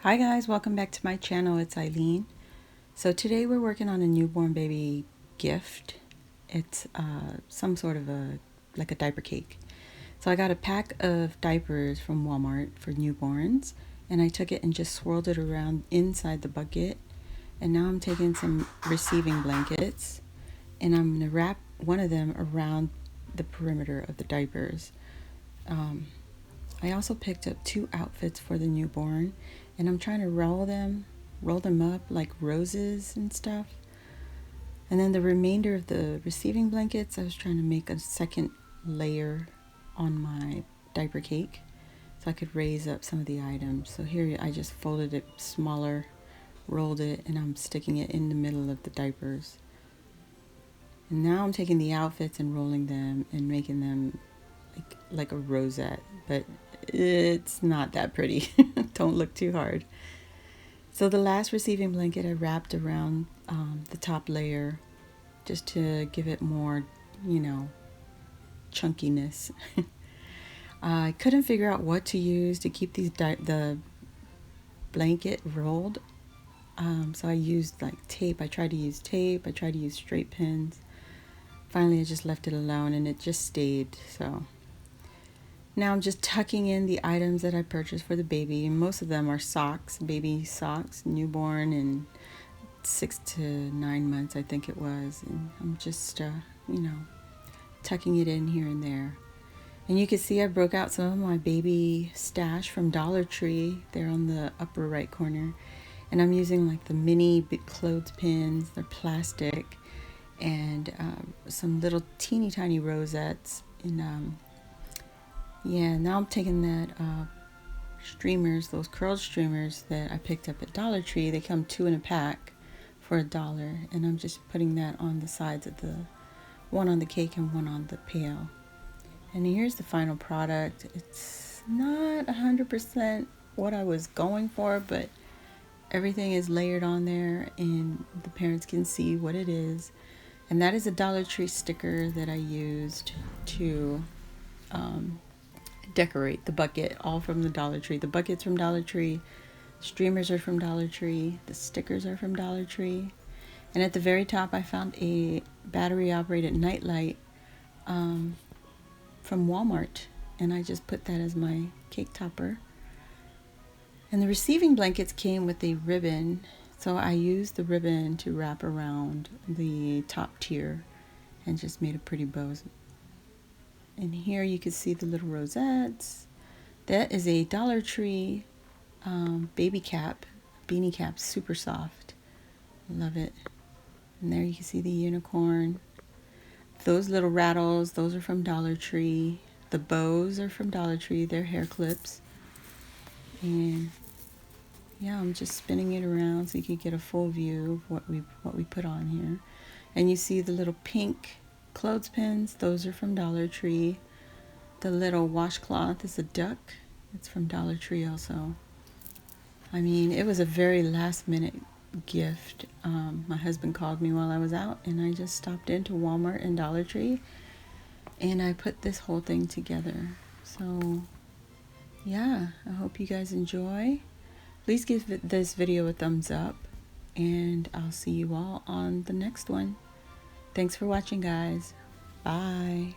Hi guys, welcome back to my channel. It's Eileen. So today we're working on a newborn baby gift. It's some sort of like a diaper cake. So I got a pack of diapers from Walmart for newborns, and I took it and just swirled it around inside the bucket. And now I'm taking some receiving blankets and I'm going to wrap one of them around the perimeter of the diapers. I also picked up 2 outfits for the newborn, and I'm trying to roll them up like roses and stuff. And then the remainder of the receiving blankets, I was trying to make a second layer on my diaper cake so I could raise up some of the items. So here I just folded it smaller, rolled it, and I'm sticking it in the middle of the diapers. And now I'm taking the outfits and rolling them and making them like a rosette, but it's not that pretty. Don't look too hard. So the last receiving blanket I wrapped around the top layer just to give it more, chunkiness. I couldn't figure out what to use to keep the blanket rolled. So I used like tape. I tried to use tape. I tried to use straight pins. Finally, I just left it alone and it just stayed. So now I'm just tucking in the items that I purchased for the baby. Most of them are socks, baby socks, newborn and 6 to 9 months, I think it was. And I'm just, tucking it in here and there. And you can see I broke out some of my baby stash from Dollar Tree. They're on the upper right corner. And I'm using like the mini clothespins. They're plastic. And some little teeny tiny rosettes. And now I'm taking that streamers, those curled streamers that I picked up at Dollar Tree. They come 2 in a pack for $1. And I'm just putting that on the sides of one on the cake and one on the pail. And here's the final product. It's not 100% what I was going for, but everything is layered on there and the parents can see what it is. And that is a Dollar Tree sticker that I used to decorate the bucket, all from the Dollar Tree. The bucket's from Dollar Tree, streamers are from Dollar Tree, the stickers are from Dollar Tree. And at the very top I found a battery operated nightlight from Walmart, and I just put that as my cake topper. And the receiving blankets came with a ribbon, so I used the ribbon to wrap around the top tier and just made a pretty bow. And here you can see the little rosettes. That is a Dollar Tree baby cap, beanie cap, super soft. Love it. And there you can see the unicorn. Those little rattles, those are from Dollar Tree. The bows are from Dollar Tree. They're hair clips. And yeah, I'm just spinning it around so you can get a full view of what we put on here. And you see the little pink clothespins. Those are from Dollar Tree. The little washcloth is a duck. It's from Dollar Tree also. I mean, it was a very last minute gift. My husband called me while I was out, and I just stopped into Walmart and Dollar Tree, and I put this whole thing together. So yeah, I hope you guys enjoy. Please give this video a thumbs up, and I'll see you all on the next one. Thanks for watching, guys. Bye.